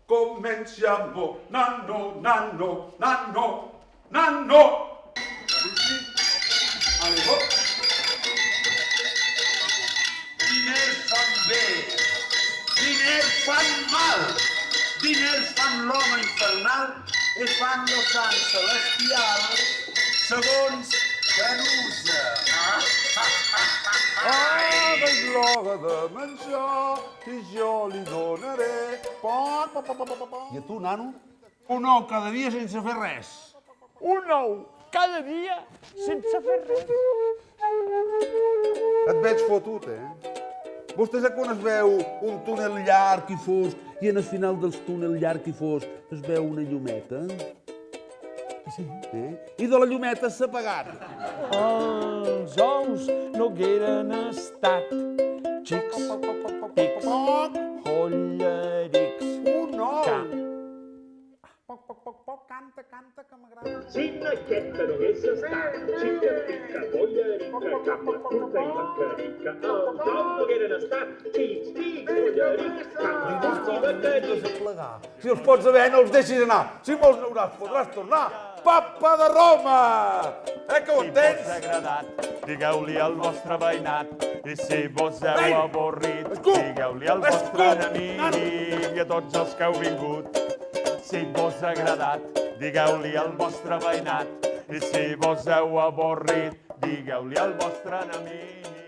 Comenciamo, nanno, nanno, nanno, nanno. Allez, hop. Diners fan bé, diners fan mal, diners fan l'home infernal i fan lo sant celestial, segons Canusa. És l'hora de menjar i jo li donaré. I a tu, nano? Un ou cada dia sense fer res. Un ou cada dia sense fer res. Et veig fotut, Vostè sap quan es veu un túnel llarg i fosc i en el final del túnel llarg i fosc es veu una llumeta? Sí. I de la llumeta s'ha apagat. Els ous no hagueren estat xics, pics, hollerics. Un ou! Canta, que m'agrada. Si aquest no hagués estat, xica, pica, bollerica, capa, curta i bancarica, els ous no hagueren estat, xics, pics, bollerics, capa, curta i bancarica. Si els pots haver, no els deixis anar. Si vols n'hauràs, podràs tornar. Papa de Roma! Que ho Si vos entens? ha agradat, digueu-li al vostre veïnat. I si vos heu avorrit, digueu-li al vostre enemic i a tots els que heu vingut. Si vos ha agradat, digueu-li al vostre veïnat. I si vos heu avorrit, digueu-li al vostre enemic.